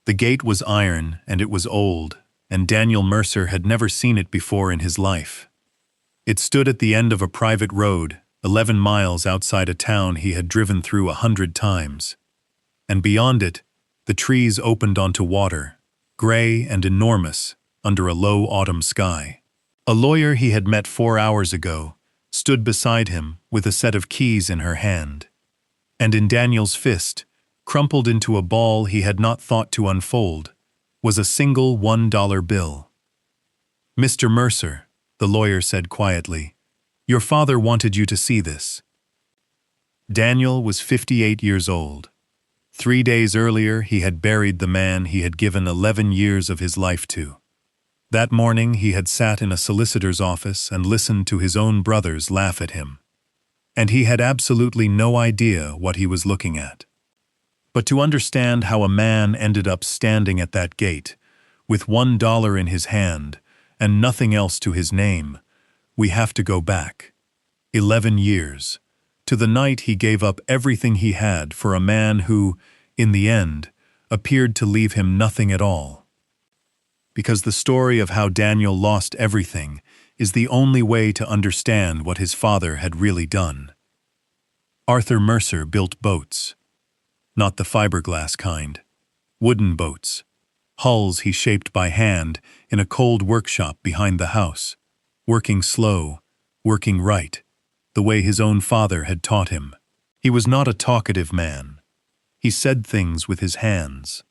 The gate was iron, and it was old, and Daniel Mercer had never seen it before in his life. It stood at the end of a private road, 11 miles outside a town he had driven through 100 times. And beyond it, the trees opened onto water, gray and enormous, under a low autumn sky. A lawyer he had met 4 hours ago stood beside him with a set of keys in her hand. And in Daniel's fist, crumpled into a ball he had not thought to unfold, was a single $1 bill. "Mr. Mercer," the lawyer said quietly, "your father wanted you to see this." Daniel was 58 years old. 3 days earlier he had buried the man he had given 11 years of his life to. That morning he had sat in a solicitor's office and listened to his own brothers laugh at him. And he had absolutely no idea what he was looking at. But to understand how a man ended up standing at that gate, with $1 in his hand and nothing else to his name, we have to go back 11 years, to the night he gave up everything he had for a man who, in the end, appeared to leave him nothing at all. Because the story of how Daniel lost everything is the only way to understand what his father had really done. Arthur Mercer built boats. Not the fiberglass kind. Wooden boats. Hulls he shaped by hand in a cold workshop behind the house, working slow, working right, the way his own father had taught him. He was not a talkative man. He said things with his hands.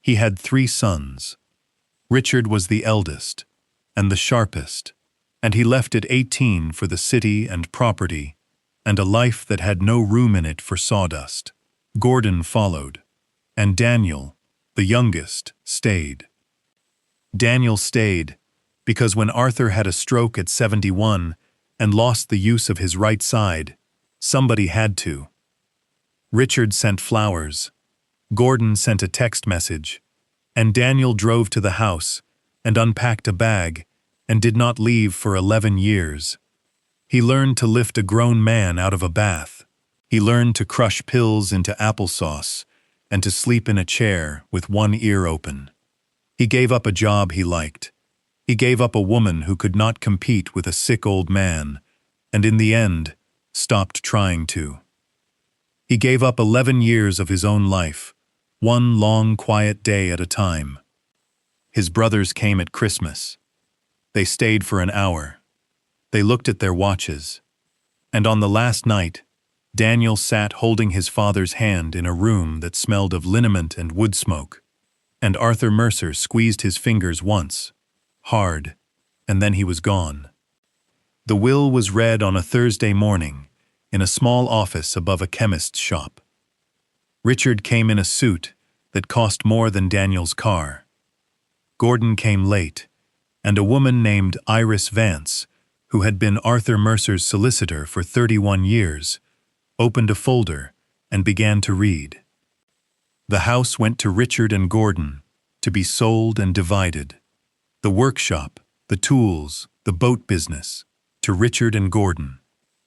He had 3 sons. Richard was the eldest, and the sharpest, and he left at 18 for the city and property, and a life that had no room in it for sawdust. Gordon followed, and Daniel, the youngest, stayed. Daniel stayed because when Arthur had a stroke at 71 and lost the use of his right side, somebody had to. Richard sent flowers, Gordon sent a text message, and Daniel drove to the house and unpacked a bag and did not leave for 11 years. He learned to lift a grown man out of a bath. He learned to crush pills into applesauce and to sleep in a chair with one ear open. He gave up a job he liked. He gave up a woman who could not compete with a sick old man, and in the end, stopped trying to. He gave up 11 years of his own life, one long, quiet day at a time. His brothers came at Christmas. They stayed for an hour. They looked at their watches. And on the last night, Daniel sat holding his father's hand in a room that smelled of liniment and wood smoke, and Arthur Mercer squeezed his fingers once, hard, and then he was gone. The will was read on a Thursday morning, in a small office above a chemist's shop. Richard came in a suit that cost more than Daniel's car. Gordon came late, and a woman named Iris Vance, who had been Arthur Mercer's solicitor for 31 years, opened a folder and began to read. The house went to Richard and Gordon to be sold and divided. The workshop, the tools, the boat business, to Richard and Gordon.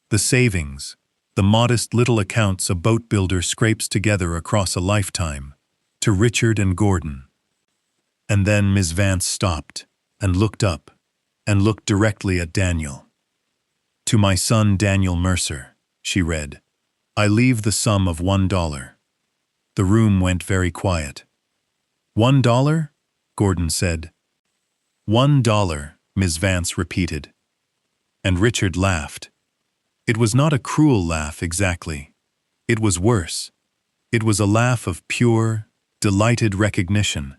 The savings, the modest little accounts a boat builder scrapes together across a lifetime, to Richard and Gordon. And then Miss Vance stopped and looked up and looked directly at Daniel. "To my son Daniel Mercer," she read, "I leave the sum of $1. The room went very quiet. $1? Gordon said. $1, Miss Vance repeated. And Richard laughed. It was not a cruel laugh exactly. It was worse. It was a laugh of pure, delighted recognition.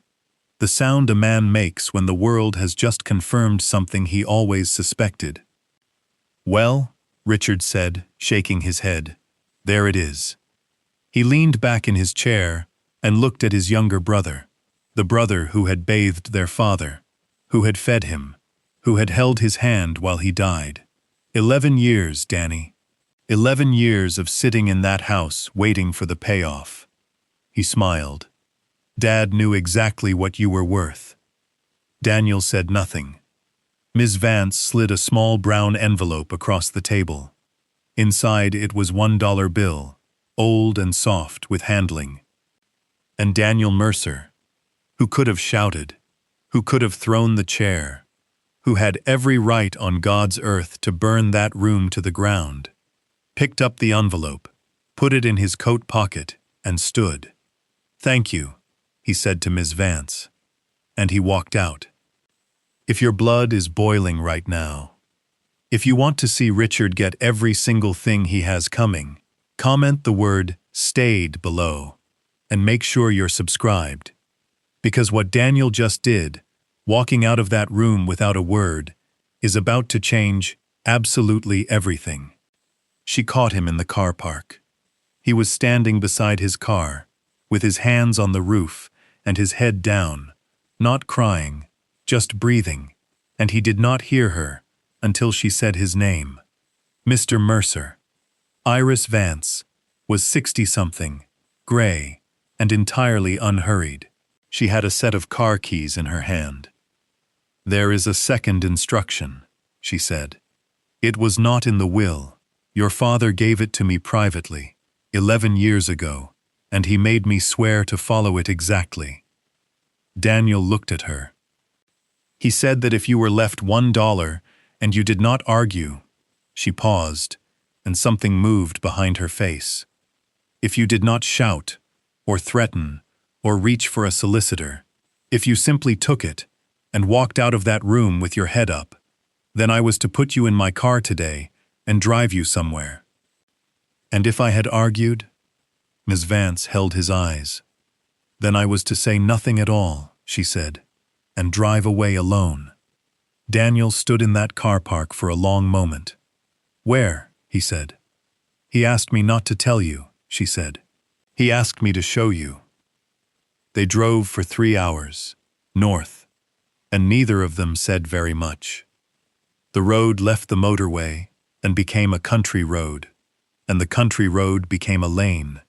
The sound a man makes when the world has just confirmed something he always suspected. "Well," Richard said, shaking his head, "there it is." He leaned back in his chair and looked at his younger brother, the brother who had bathed their father, who had fed him, who had held his hand while he died. 11 years, Danny. 11 years of sitting in that house waiting for the payoff. He smiled. Dad knew exactly what you were worth. Daniel said nothing. Ms. Vance slid a small brown envelope across the table. Inside it was $1 bill, old and soft with handling. And Daniel Mercer. who could have shouted, who could have thrown the chair, who had every right on God's earth to burn that room to the ground, picked up the envelope, put it in his coat pocket, and stood. "Thank you," he said to Miss Vance. And he walked out. If your blood is boiling right now, if you want to see Richard get every single thing he has coming, comment the word "stayed" below, and make sure you're subscribed. Because what Daniel just did, walking out of that room without a word, is about to change absolutely everything. She caught him in the car park. He was standing beside his car, with his hands on the roof and his head down, not crying, just breathing, and he did not hear her until she said his name. Mr. Mercer. Iris Vance was 60-something, gray, and entirely unhurried. She had a set of car keys in her hand. "There is a second instruction," she said. "It was not in the will. Your father gave it to me privately, 11 years ago, and he made me swear to follow it exactly." Daniel looked at her. "He said that if you were left $1 and you did not argue," she paused, and something moved behind her face. "If you did not shout, or threaten, or reach for a solicitor, if you simply took it and walked out of that room with your head up, then I was to put you in my car today and drive you somewhere." "And if I had argued?" Miss Vance held his eyes. "Then I was to say nothing at all," she said, "and drive away alone." Daniel stood in that car park for a long moment. "Where?" he said. "He asked me not to tell you," she said. "He asked me to show you." They drove for 3 hours, north, and neither of them said very much. The road left the motorway and became a country road, and the country road became a lane,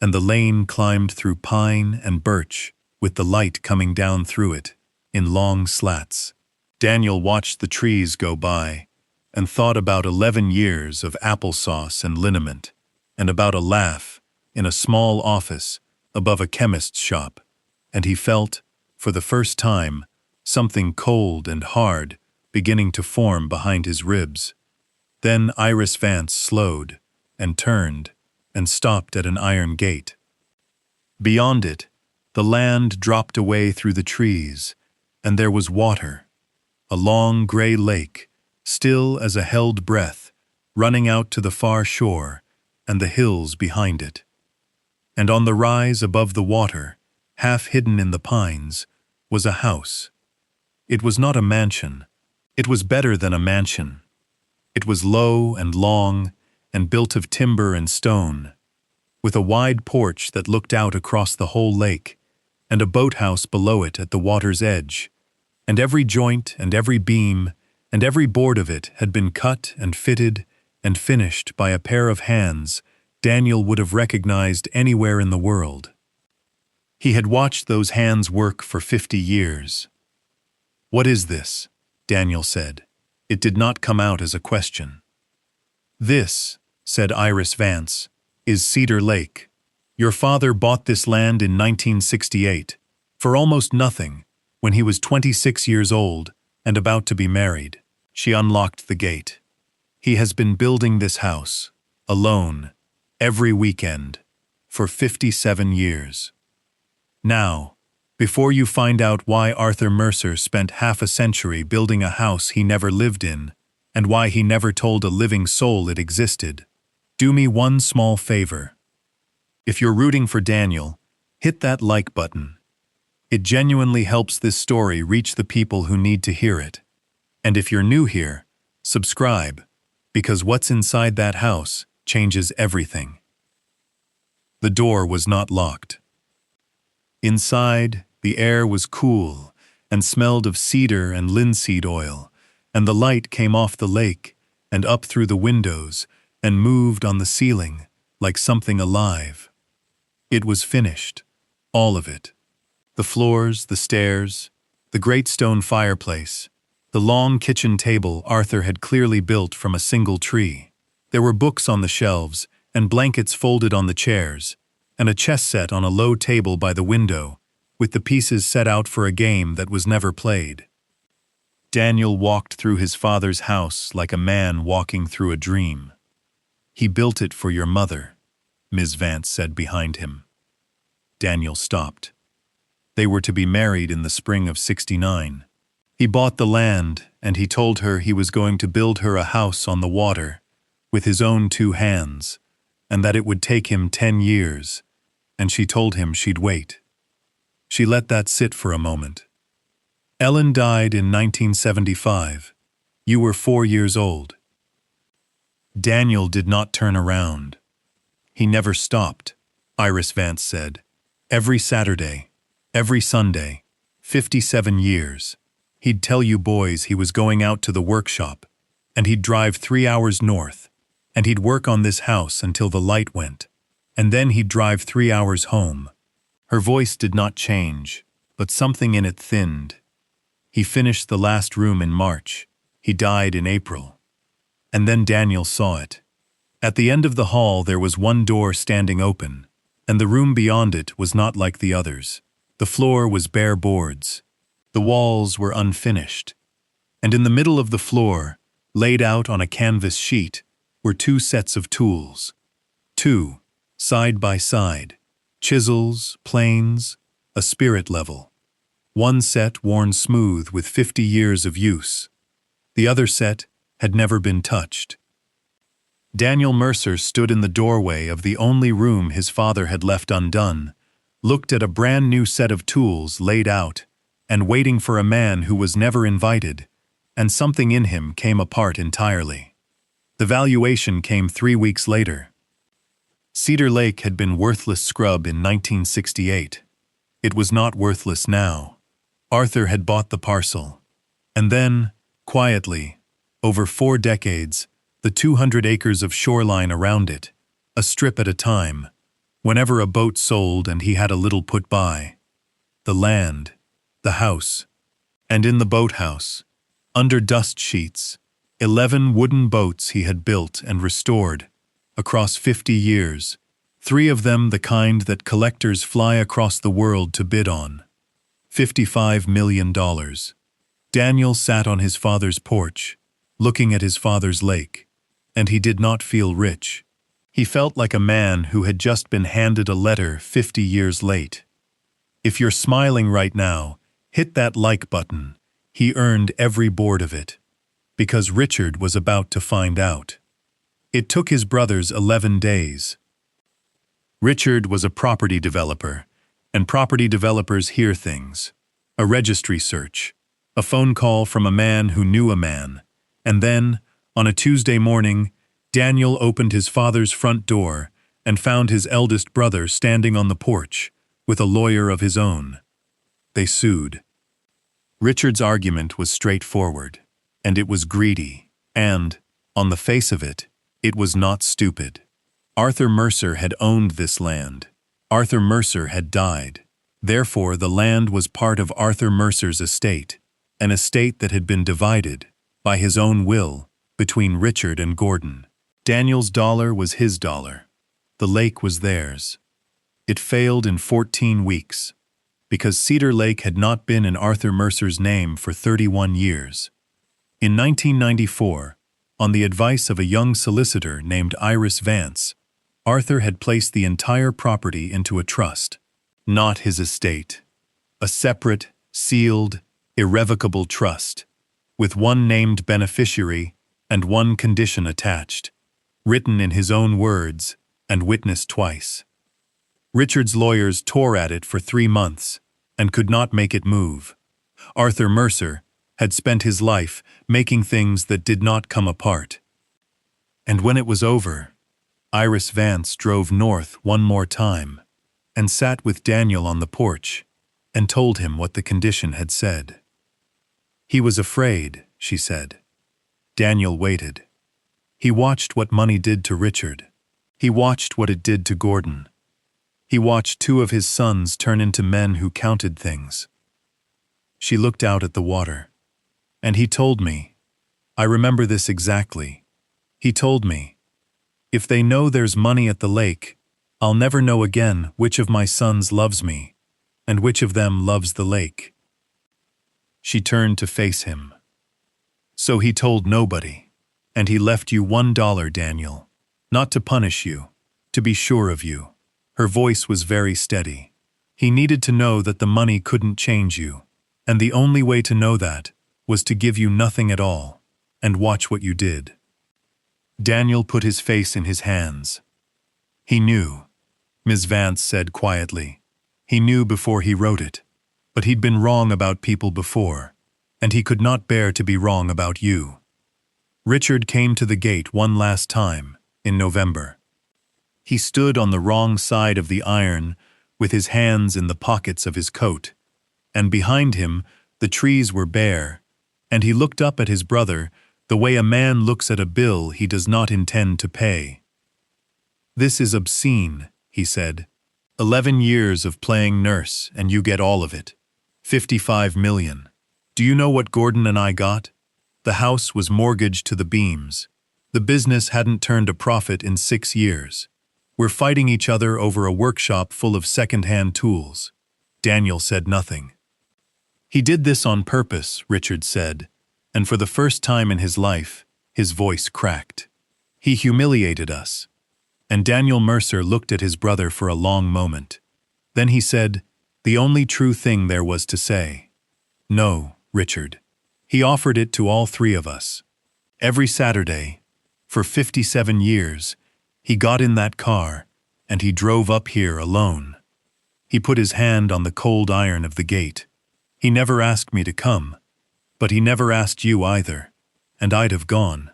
and the lane climbed through pine and birch with the light coming down through it in long slats. Daniel watched the trees go by and thought about 11 years of applesauce and liniment, and about a laugh in a small office above a chemist's shop, and he felt, for the first time, something cold and hard beginning to form behind his ribs. Then Iris Vance slowed and turned and stopped at an iron gate. Beyond it, the land dropped away through the trees, and there was water, a long gray lake, still as a held breath, running out to the far shore and the hills behind it. And on the rise above the water, half hidden in the pines, was a house. It was not a mansion. It was better than a mansion. It was low and long and built of timber and stone, with a wide porch that looked out across the whole lake, and a boathouse below it at the water's edge, and every joint and every beam and every board of it had been cut and fitted and finished by a pair of hands Daniel would have recognized anywhere in the world. He had watched those hands work for 50 years. "What is this?" Daniel said. It did not come out as a question. "This," said Iris Vance, "is Cedar Lake. Your father bought this land in 1968, for almost nothing, when he was 26 years old and about to be married." She unlocked the gate. "He has been building this house, alone, every weekend, for 57 years. Now, before you find out why Arthur Mercer spent half a century building a house he never lived in, and why he never told a living soul it existed, do me one small favor. If you're rooting for Daniel, hit that like button. It genuinely helps this story reach the people who need to hear it. And if you're new here, subscribe, because what's inside that house changes everything." The door was not locked. Inside, the air was cool and smelled of cedar and linseed oil, and the light came off the lake and up through the windows and moved on the ceiling like something alive. It was finished, all of it. The floors, the stairs, the great stone fireplace, the long kitchen table Arthur had clearly built from a single tree. There were books on the shelves and blankets folded on the chairs, and a chess set on a low table by the window, with the pieces set out for a game that was never played. Daniel walked through his father's house like a man walking through a dream. "He built it for your mother," Ms. Vance said behind him. Daniel stopped. They were to be married in the spring of '69. He bought the land, and he told her he was going to build her a house on the water, with his own 2 hands, and that it would take him 10 years, and she told him she'd wait. She let that sit for a moment. "Ellen died in 1975. You were 4 years old." Daniel did not turn around. "He never stopped," Iris Vance said. "Every Saturday, every Sunday, 57 years. He'd tell you boys he was going out to the workshop, and he'd drive 3 hours north, and he'd work on this house until the light went, and then he'd drive 3 hours home." Her voice did not change, but something in it thinned. "He finished the last room in March. He died in April." And then Daniel saw it. At the end of the hall there was one door standing open, and the room beyond it was not like the others. The floor was bare boards. The walls were unfinished. And in the middle of the floor, laid out on a canvas sheet, were 2 sets of tools. 2, side by side, chisels, planes, a spirit level. One set worn smooth with 50 years of use. The other set had never been touched. Daniel Mercer stood in the doorway of the only room his father had left undone, looked at a brand new set of tools laid out, and waiting for a man who was never invited, and something in him came apart entirely. The valuation came 3 weeks later. Cedar Lake had been worthless scrub in 1968. It was not worthless now. Arthur had bought the parcel. And then, quietly, over 4 decades, the 200 acres of shoreline around it, a strip at a time, whenever a boat sold and he had a little put by. The land, the house, and in the boathouse, under dust sheets, 11 wooden boats he had built and restored, across 50 years, 3 of them the kind that collectors fly across the world to bid on. $55 million. Daniel sat on his father's porch, looking at his father's lake, and he did not feel rich. He felt like a man who had just been handed a letter 50 years late. If you're smiling right now, hit that like button. He earned every board of it. Because Richard was about to find out. It took his brothers 11 days. Richard was a property developer, and property developers hear things. A registry search, a phone call from a man who knew a man, and then, on a Tuesday morning, Daniel opened his father's front door and found his eldest brother standing on the porch, with a lawyer of his own. They sued. Richard's argument was straightforward, and it was greedy, and, on the face of it, it was not stupid. Arthur Mercer had owned this land. Arthur Mercer had died. Therefore, the land was part of Arthur Mercer's estate, an estate that had been divided, by his own will, between Richard and Gordon. Daniel's dollar was his dollar. The lake was theirs. It failed in 14 weeks, because Cedar Lake had not been in Arthur Mercer's name for 31 years. In 1994, on the advice of a young solicitor named Iris Vance, Arthur had placed the entire property into a trust, not his estate, a separate, sealed, irrevocable trust, with one named beneficiary and one condition attached, written in his own words and witnessed twice. Richard's lawyers tore at it for 3 months and could not make it move. Arthur Mercer had spent his life making things that did not come apart. And when it was over, Iris Vance drove north one more time and sat with Daniel on the porch and told him what the condition had said. He was afraid, she said. Daniel waited. He watched what money did to Richard. He watched what it did to Gordon. He watched 2 of his sons turn into men who counted things. She looked out at the water. And he told me, I remember this exactly. He told me, if they know there's money at the lake, I'll never know again which of my sons loves me. And which of them loves the lake?" She turned to face him. "So he told nobody, and he left you $1, Daniel. Not to punish you, to be sure of you." Her voice was very steady. "He needed to know that the money couldn't change you, and the only way to know that was to give you nothing at all, and watch what you did." Daniel put his face in his hands. "He knew," Ms. Vance said quietly. "He knew before he wrote it, but he'd been wrong about people before, and he could not bear to be wrong about you." Richard came to the gate one last time, in November. He stood on the wrong side of the iron, with his hands in the pockets of his coat, and behind him the trees were bare, and he looked up at his brother the way a man looks at a bill he does not intend to pay. "This is obscene," he said. 11 years of playing nurse, and you get all of it. 55 million. Do you know what Gordon and I got? The house was mortgaged to the beams. The business hadn't turned a profit in 6 years. We're fighting each other over a workshop full of second-hand tools." Daniel said nothing. "He did this on purpose," Richard said, and for the first time in his life, his voice cracked. "He humiliated us." And Daniel Mercer looked at his brother for a long moment. Then he said, the only true thing there was to say. "No, Richard. He offered it to all three of us. Every Saturday, for 57 years, he got in that car, and he drove up here alone. He put his hand on the cold iron of the gate. He never asked me to come, but he never asked you either, and I'd have gone.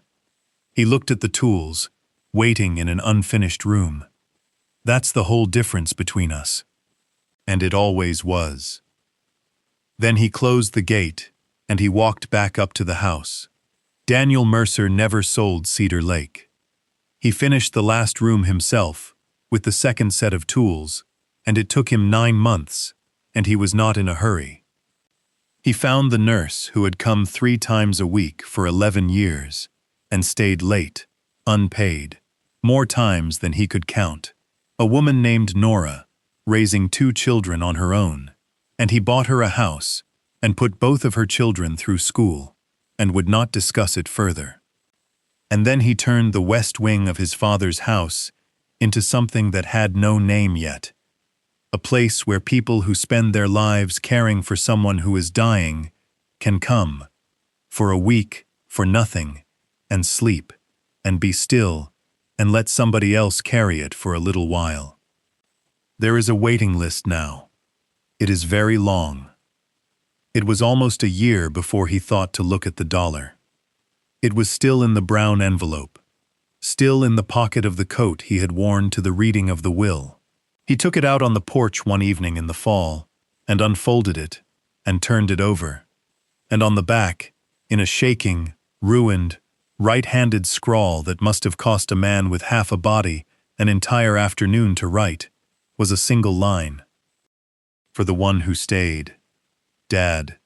He looked at the tools, waiting in an unfinished room. That's the whole difference between us. And it always was." Then he closed the gate, and he walked back up to the house. Daniel Mercer never sold Cedar Lake. He finished the last room himself, with the second set of tools, and it took him 9 months, and he was not in a hurry. He found the nurse who had come 3 times a week for 11 years, and stayed late, unpaid, more times than he could count. A woman named Nora, raising 2 children on her own, and he bought her a house and put both of her children through school, and would not discuss it further. And then he turned the west wing of his father's house into something that had no name yet, a place where people who spend their lives caring for someone who is dying can come, for a week, for nothing, and sleep, and be still, and let somebody else carry it for a little while. There is a waiting list now. It is very long. It was almost a year before he thought to look at the dollar. It was still in the brown envelope, still in the pocket of the coat he had worn to the reading of the will. He took it out on the porch one evening in the fall, and unfolded it, and turned it over. And on the back, in a shaking, ruined, right-handed scrawl that must have cost a man with half a body an entire afternoon to write, was a single line. "For the one who stayed. Dad."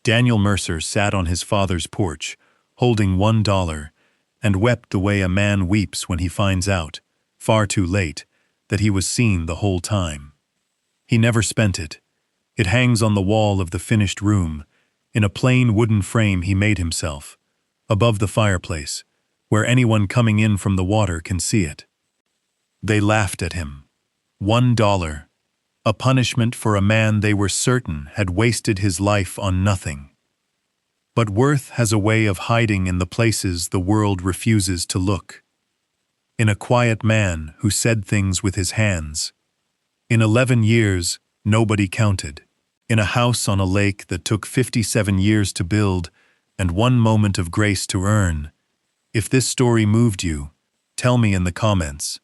Daniel Mercer sat on his father's porch, holding $1, and wept the way a man weeps when he finds out, far too late, that he was seen the whole time. He never spent it. It hangs on the wall of the finished room, in a plain wooden frame he made himself, above the fireplace, where anyone coming in from the water can see it. They laughed at him. $1, a punishment for a man they were certain had wasted his life on nothing. But worth has a way of hiding in the places the world refuses to look. In a quiet man who said things with his hands. In 11 years, nobody counted. In a house on a lake that took 57 years to build and 1 moment of grace to earn. If this story moved you, tell me in the comments.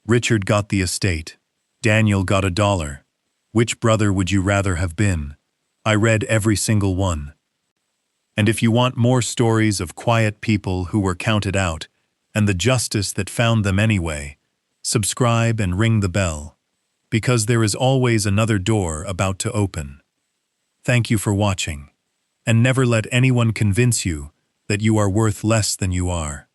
Richard got the estate. Daniel got $1. Which brother would you rather have been? I read every single one. And if you want more stories of quiet people who were counted out, and the justice that found them anyway, subscribe and ring the bell, because there is always another door about to open. Thank you for watching, and never let anyone convince you that you are worth less than you are.